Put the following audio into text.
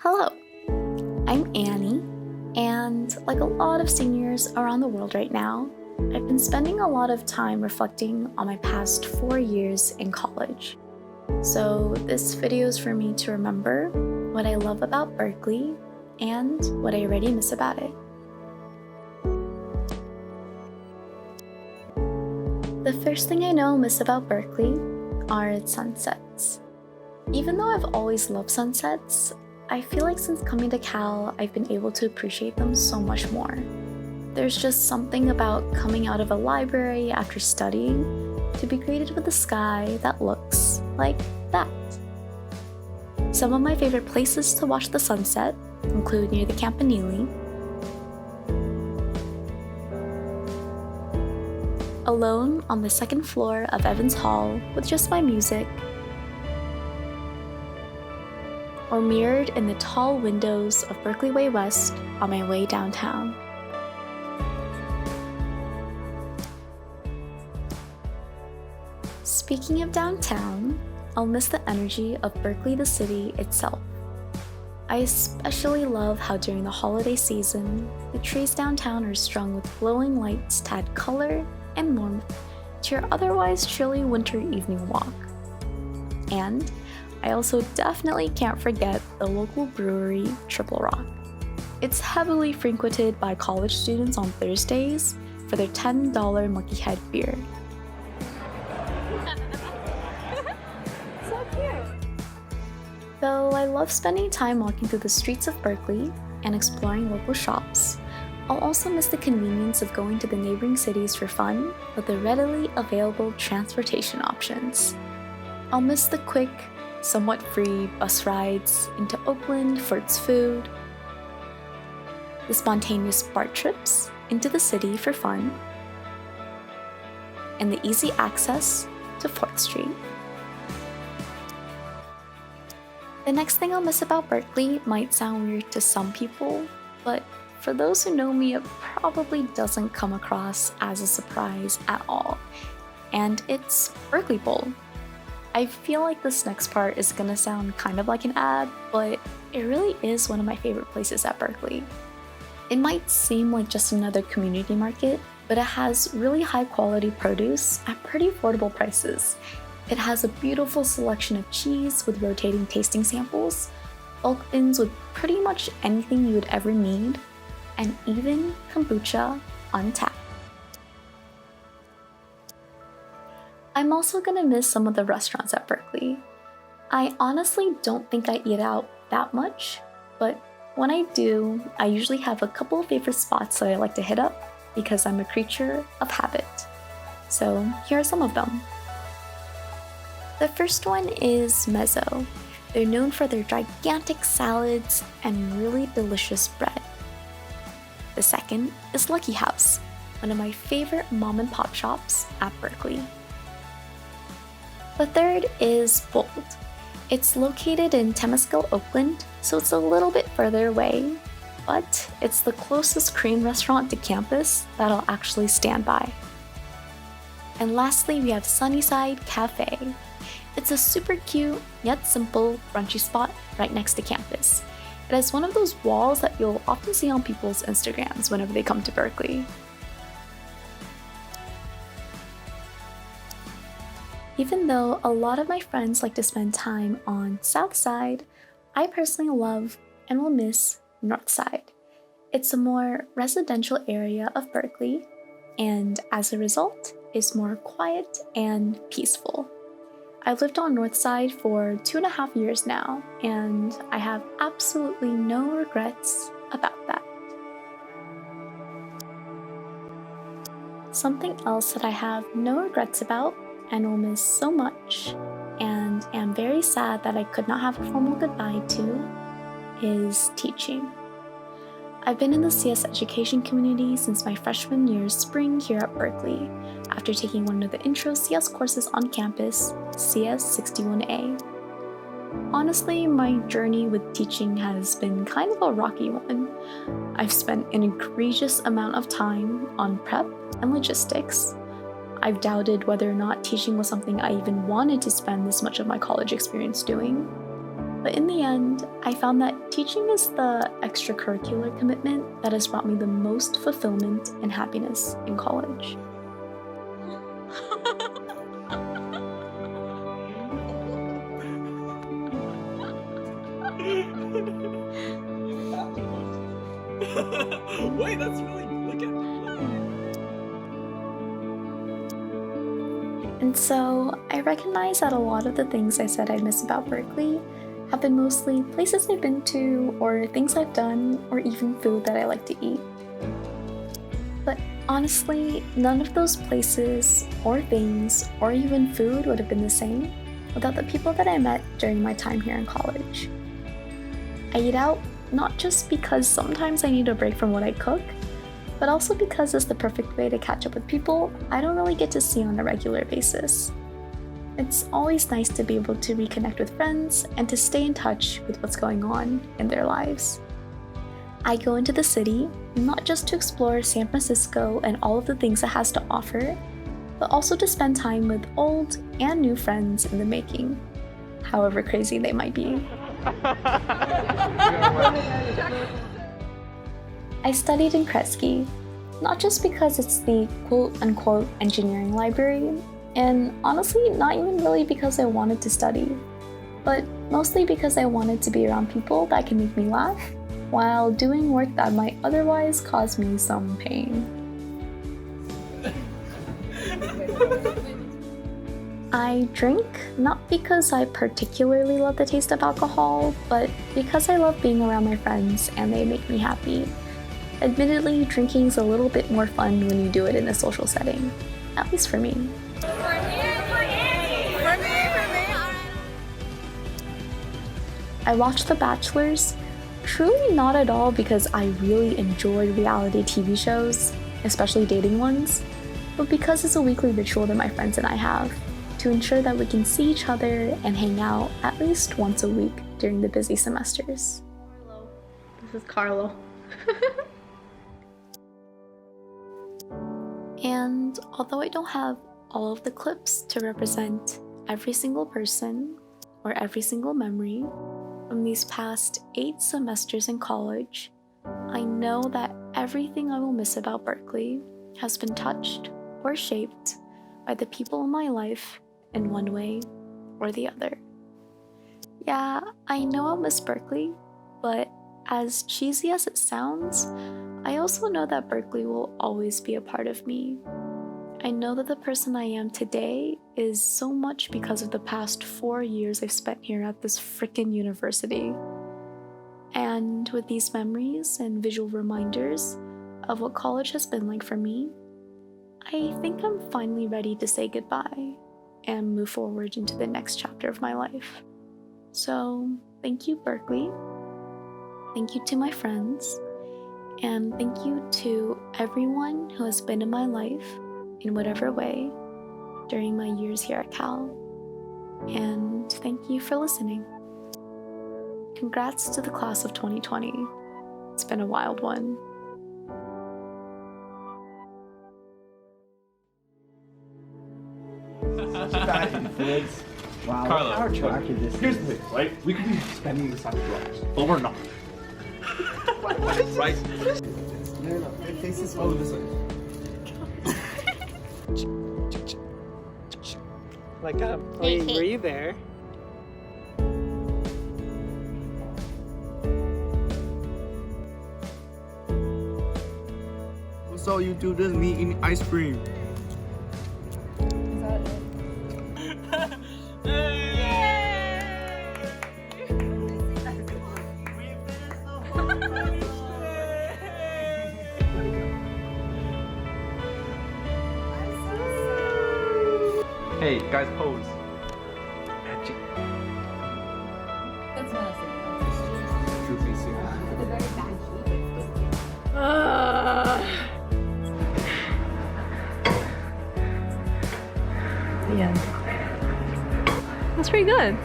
Hello, I'm Annie, and like a lot of seniors around the world right now, I've been spending a lot of time reflecting on my past 4 years in college. So, this video is for me to remember what I love about Berkeley and what I already miss about it. The first thing I know and miss about Berkeley are its sunsets. Even though I've always loved sunsets, I feel like since coming to Cal, I've been able to appreciate them so much more. There's just something about coming out of a library after studying to be greeted with a sky that looks like that. Some of my favorite places to watch the sunset include near the Campanile, alone on the second floor of Evans Hall with just my music, or mirrored in the tall windows of Berkeley Way West on my way downtown. Speaking of downtown, I'll miss the energy of Berkeley the city itself. I especially love how during the holiday season, the trees downtown are strung with glowing lights to add color and warmth to your otherwise chilly winter evening walk. And I also definitely can't forget the local brewery, Triple Rock. It's heavily frequented by college students on Thursdays for their $10 Monkey Head beer. So cute! Though I love spending time walking through the streets of Berkeley and exploring local shops, I'll also miss the convenience of going to the neighboring cities for fun with the readily available transportation options. I'll miss the quick, somewhat free bus rides into Oakland for its food, the spontaneous BART trips into the city for fun, and the easy access to 4th Street. The next thing I'll miss about Berkeley might sound weird to some people, but for those who know me, it probably doesn't come across as a surprise at all, and it's Berkeley Bowl. I feel like this next part is gonna sound kind of like an ad, but it really is one of my favorite places at Berkeley. It might seem like just another community market, but it has really high quality produce at pretty affordable prices. It has a beautiful selection of cheese with rotating tasting samples, bulk bins with pretty much anything you would ever need, and even kombucha on tap. I'm also gonna miss some of the restaurants at Berkeley. I honestly don't think I eat out that much, but when I do, I usually have a couple of favorite spots that I like to hit up because I'm a creature of habit. So here are some of them. The first one is Mezzo. They're known for their gigantic salads and really delicious bread. The second is Lucky House, one of my favorite mom and pop shops at Berkeley. The third is Bold. It's located in Temescal, Oakland, so it's a little bit further away, but it's the closest Korean restaurant to campus that I'll actually stand by. And lastly, we have Sunnyside Cafe. It's a super cute, yet simple, brunchy spot right next to campus. It has one of those walls that you'll often see on people's Instagrams whenever they come to Berkeley. Even though a lot of my friends like to spend time on Southside, I personally love and will miss Northside. It's a more residential area of Berkeley, and as a result, is more quiet and peaceful. I've lived on Northside for 2.5 years now, and I have absolutely no regrets about that. Something else that I have no regrets about and will miss so much, and am very sad that I could not have a formal goodbye to, is teaching. I've been in the CS education community since my freshman year's spring here at Berkeley, after taking one of the intro CS courses on campus, CS 61A. Honestly, my journey with teaching has been kind of a rocky one. I've spent an egregious amount of time on prep and logistics. I've doubted whether or not teaching was something I even wanted to spend this much of my college experience doing. But in the end, I found that teaching is the extracurricular commitment that has brought me the most fulfillment and happiness in college. Wait, that's really, look at. And so, I recognize that a lot of the things I said I miss about Berkeley have been mostly places I've been to, or things I've done, or even food that I like to eat. But honestly, none of those places, or things, or even food would have been the same without the people that I met during my time here in college. I eat out not just because sometimes I need a break from what I cook, but also because it's the perfect way to catch up with people I don't really get to see on a regular basis. It's always nice to be able to reconnect with friends and to stay in touch with what's going on in their lives. I go into the city not just to explore San Francisco and all of the things it has to offer, but also to spend time with old and new friends in the making, however crazy they might be. I studied in Kresge, not just because it's the quote-unquote engineering library, and honestly not even really because I wanted to study, but mostly because I wanted to be around people that can make me laugh while doing work that might otherwise cause me some pain. I drink not because I particularly love the taste of alcohol, but because I love being around my friends and they make me happy. Admittedly, drinking's a little bit more fun when you do it in a social setting, at least for me. I watched The Bachelors, truly not at all because I really enjoy reality TV shows, especially dating ones, but because it's a weekly ritual that my friends and I have to ensure that we can see each other and hang out at least once a week during the busy semesters. Carlo. This is Carlo. And although I don't have all of the clips to represent every single person or every single memory from these past 8 semesters in college, I know that everything I will miss about Berkeley has been touched or shaped by the people in my life in one way or the other. Yeah, I know I'll miss Berkeley, but as cheesy as it sounds, I also know that Berkeley will always be a part of me. I know that the person I am today is so much because of the past 4 years I've spent here at this frickin' university. And with these memories and visual reminders of what college has been like for me, I think I'm finally ready to say goodbye and move forward into the next chapter of my life. So, thank you, Berkeley. Thank you to my friends. And thank you to everyone who has been in my life in whatever way during my years here at Cal. And thank you for listening. Congrats to the class of 2020. It's been a wild one. Bad influence. Wow, Carlo, how attractive this here's is. the thing, right? We could be spending this on drugs, but we're not. Right? No, it faces Oh, this way. Like, were you there? So you do this me eating ice cream. Hey, guys, pose. Magic. That's not True facing. a very bad Yeah. That's pretty good.